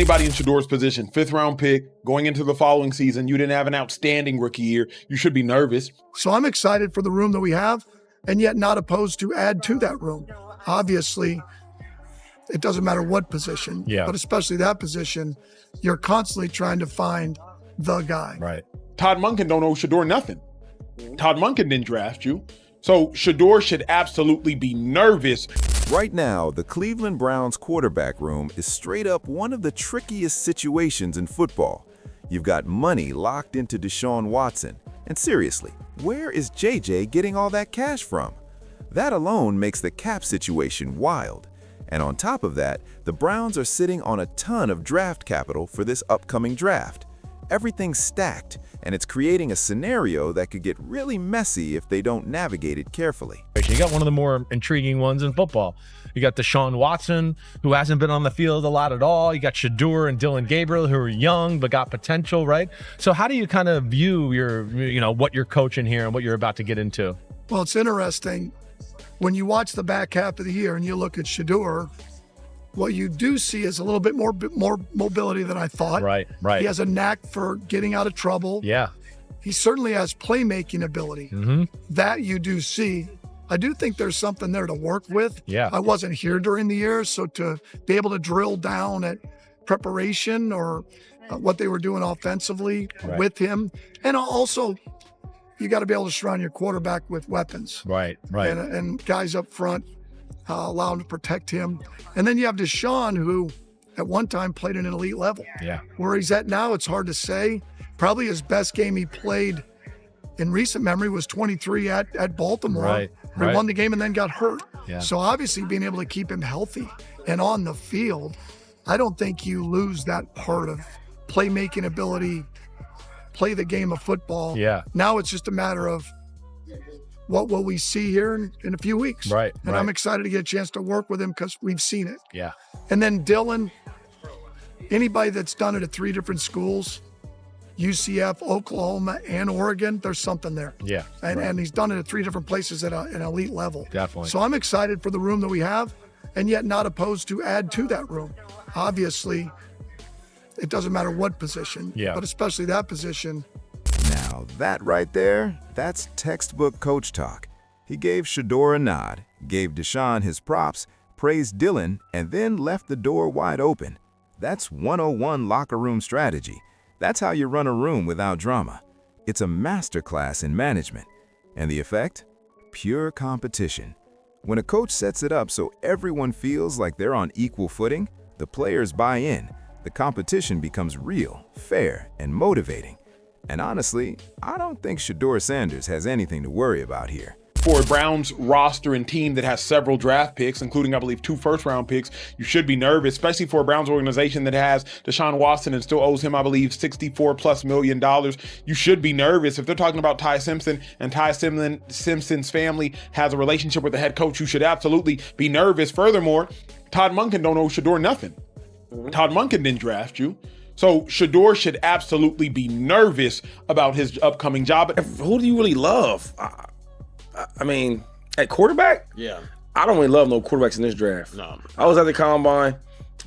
Anybody in Shedeur's position, 5th round pick, going into the following season, you didn't have an outstanding rookie year. You should be nervous. So I'm excited for the room that we have, and yet not opposed to add to that room. Obviously, it doesn't matter what position, but especially that position, you're constantly trying to find the guy. Right. Todd Monken don't owe Shedeur nothing. Todd Monken didn't draft you. So Shedeur should absolutely be nervous. Right now, the Cleveland Browns quarterback room is straight up one of the trickiest situations in football. You've got money locked into Deshaun Watson. And seriously, where is JJ getting all that cash from? That alone makes the cap situation wild. And on top of that, the Browns are sitting on a ton of draft capital for this upcoming draft. Everything's stacked, and it's creating a scenario that could get really messy if they don't navigate it carefully. You got one of the more intriguing ones in football. You got Deshaun Watson, who hasn't been on the field a lot at all. You got Shedeur and Dylan Gabriel, who are young but got potential, right? So how do you kind of view your, what you're coaching here and what you're about to get into? Well, it's interesting. When you watch the back half of the year and you look at Shedeur, what you do see is a little bit more mobility than I thought. Right. He has a knack for getting out of trouble. Yeah. He certainly has playmaking ability. That you do see. I do think there's something there to work with. Yeah. I wasn't here during the year, so to be able to drill down at preparation or what they were doing offensively with him. And also, you got to be able to surround your quarterback with weapons. Right. And guys up front. Allow him to protect him. And then you have Deshaun, who at one time played at an elite level. Yeah. Where he's at now, it's hard to say. Probably his best game he played in recent memory was 23 at Baltimore. Right. He won the game and then got hurt. Yeah. So obviously being able to keep him healthy and on the field, I don't think you lose that part of playmaking ability, play the game of football. Yeah. Now it's just a matter of what will we see here in a few weeks. Right. And I'm excited to get a chance to work with him because we've seen it. Yeah. And then Dylan, anybody that's done it at 3 different schools, UCF, Oklahoma, and Oregon, there's something there. Yeah. And he's done it at 3 different places at an elite level. Definitely. So I'm excited for the room that we have, and yet not opposed to add to that room. Obviously, it doesn't matter what position, but especially that position. Now, that right there, that's textbook coach talk. He gave Shedeur a nod, gave Deshaun his props, praised Dylan, and then left the door wide open. That's 101 locker room strategy. That's how you run a room without drama. It's a masterclass in management. And the effect? Pure competition. When a coach sets it up so everyone feels like they're on equal footing, the players buy in, the competition becomes real, fair, and motivating. And honestly, I don't think Shedeur Sanders has anything to worry about here. For a Browns roster and team that has several draft picks, including, I believe, 2 first-round picks, you should be nervous, especially for a Browns organization that has Deshaun Watson and still owes him, I believe, $64+ million. You should be nervous. If they're talking about Ty Simpson and Ty Simpson's family has a relationship with the head coach, you should absolutely be nervous. Furthermore, Todd Monken don't owe Shedeur nothing. Todd Monken didn't draft you. So Shedeur should absolutely be nervous about his upcoming job. Who do you really love? I mean, at quarterback? Yeah. I don't really love no quarterbacks in this draft. No. I was at the combine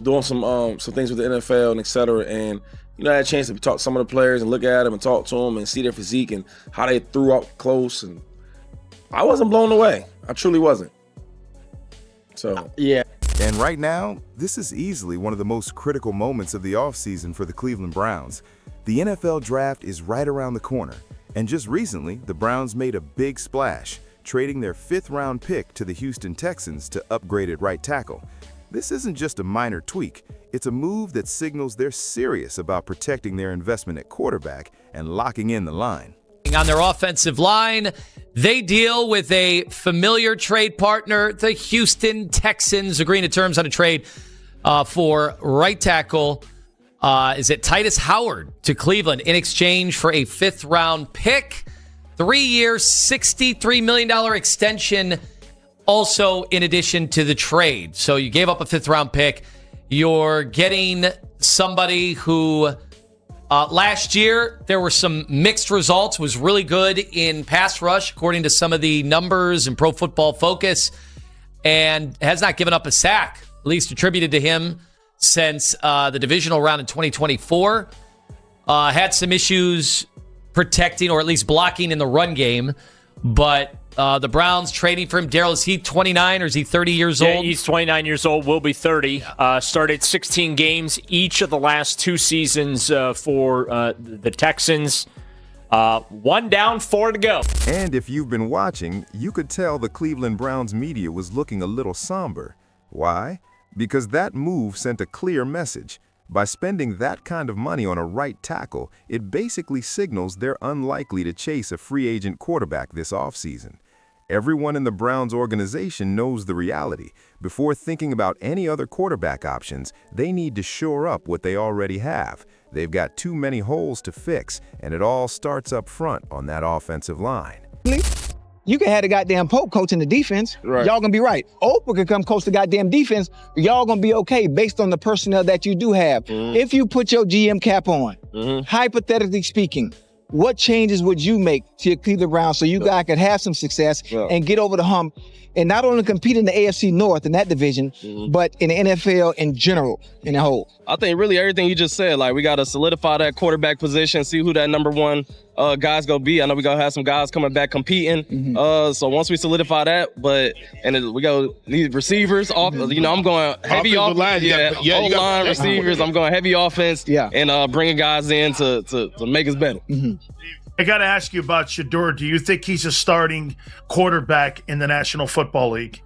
doing some things with the NFL and et cetera, and I had a chance to talk to some of the players and look at them and talk to them and see their physique and how they threw up close, and I wasn't blown away. I truly wasn't. So yeah. And right now, this is easily one of the most critical moments of the offseason for the Cleveland Browns. The NFL draft is right around the corner, and just recently, the Browns made a big splash, trading their 5th-round pick to the Houston Texans to upgrade at right tackle. This isn't just a minor tweak, it's a move that signals they're serious about protecting their investment at quarterback and locking in the line. On their offensive line, they deal with a familiar trade partner, the Houston Texans, agreeing to terms on a trade for right tackle. Is it Titus Howard to Cleveland in exchange for a 5th-round pick, 3-year, $63 million extension, also in addition to the trade. So you gave up a 5th-round pick. You're getting somebody who last year there were some mixed results, was really good in pass rush, according to some of the numbers in Pro Football Focus, and has not given up a sack, at least attributed to him, since the divisional round in 2024. Had some issues protecting or at least blocking in the run game, but the Browns trading for him. Daryl, is he 29 or is he 30 years old? Yeah, he's 29 years old, will be 30. Started 16 games each of the last 2 seasons for the Texans. 1 down, 4 to go. And if you've been watching, you could tell the Cleveland Browns media was looking a little somber. Why? Because that move sent a clear message. By spending that kind of money on a right tackle, it basically signals they're unlikely to chase a free agent quarterback this offseason. Everyone in the Browns organization knows the reality. Before thinking about any other quarterback options, they need to shore up what they already have. They've got too many holes to fix, and it all starts up front on that offensive line. You can have the goddamn Pope coaching the defense. Right. Y'all gonna be right. Oprah can come coach the goddamn defense. Y'all gonna be okay based on the personnel that you do have. If you put your GM cap on, hypothetically speaking, what changes would you make to your Cleveland Browns so you guys could have some success and get over the hump and not only compete in the AFC North in that division, but in the NFL in general, in the whole? I think really everything you just said, like we got to solidify that quarterback position, see who that number one guy's going to be. I know we going to have some guys coming back competing. So once we solidify that, we need receivers off, I'm going heavy off. O-line receivers, I'm going heavy offense and bringing guys in to make us better. I got to ask you about Shedeur. Do you think he's a starting quarterback in the National Football League?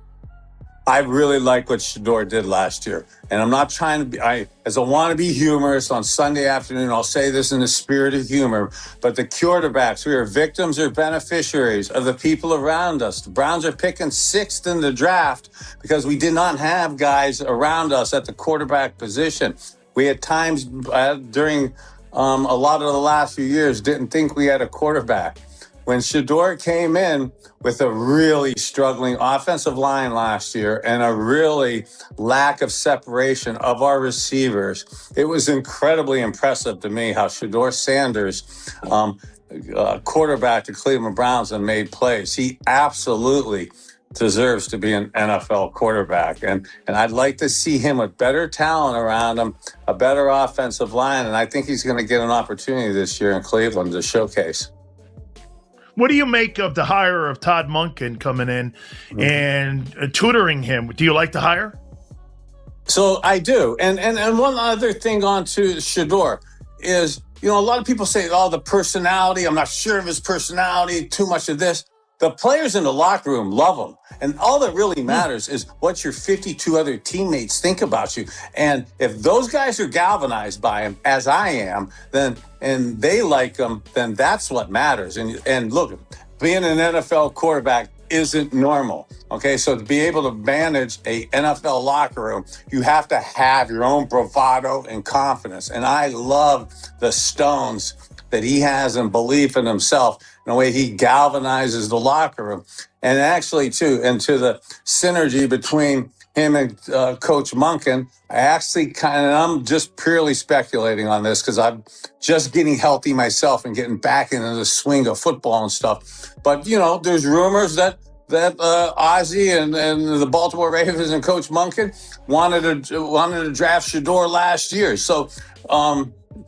I really like what Shedeur did last year. And I'm not trying to be, as a wannabe humorist on Sunday afternoon, I'll say this in the spirit of humor, but the quarterbacks, we are victims or beneficiaries of the people around us. The Browns are picking 6th in the draft because we did not have guys around us at the quarterback position. We had times during a lot of the last few years didn't think we had a quarterback. When Shedeur came in with a really struggling offensive line last year and a really lack of separation of our receivers, it was incredibly impressive to me how Shedeur Sanders, quarterback the Cleveland Browns, and made plays. He absolutely deserves to be an NFL quarterback. And I'd like to see him with better talent around him, a better offensive line, and I think he's going to get an opportunity this year in Cleveland to showcase. What do you make of the hire of Todd Monken coming in and tutoring him? Do you like the hire? So I do. And one other thing on to Shedeur is, a lot of people say, the personality, I'm not sure of his personality, too much of this. The players in the locker room love him. And all that really matters is what your 52 other teammates think about you. And if those guys are galvanized by him, as I am, and they like him, then that's what matters. And look, being an NFL quarterback isn't normal. Okay, so to be able to manage a NFL locker room, you have to have your own bravado and confidence. And I love the stones that he has and belief in himself, and the way he galvanizes the locker room. And actually, too, and to the synergy between him and Coach Monken, I'm just purely speculating on this because I'm just getting healthy myself and getting back into the swing of football and stuff. But, there's rumors that Ozzie and the Baltimore Ravens and Coach Monken wanted to draft Shedeur last year. So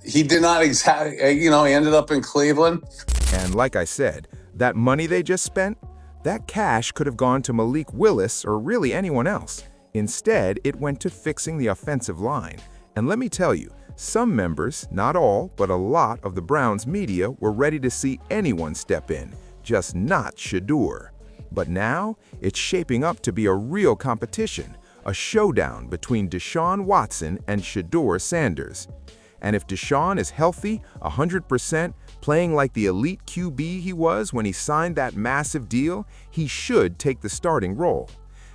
he did not exactly, he ended up in Cleveland. And like I said, that money they just spent, that cash could have gone to Malik Willis or really anyone else. Instead, it went to fixing the offensive line. And let me tell you, some members, not all, but a lot of the Browns media were ready to see anyone step in, just not Shedeur. But now, it's shaping up to be a real competition, a showdown between Deshaun Watson and Shedeur Sanders. And if Deshaun is healthy, 100%, playing like the elite QB he was when he signed that massive deal, he should take the starting role.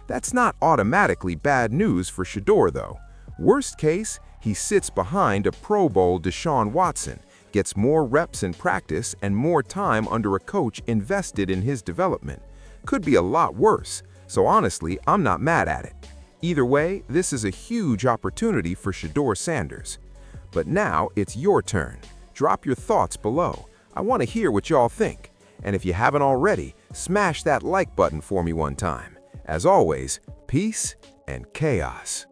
That's not automatically bad news for Shedeur, though. Worst case, he sits behind a Pro Bowl Deshaun Watson, gets more reps in practice and more time under a coach invested in his development. Could be a lot worse, so honestly, I'm not mad at it. Either way, this is a huge opportunity for Shedeur Sanders. But now it's your turn. Drop your thoughts below. I want to hear what y'all think. And if you haven't already, smash that like button for me one time. As always, peace and chaos.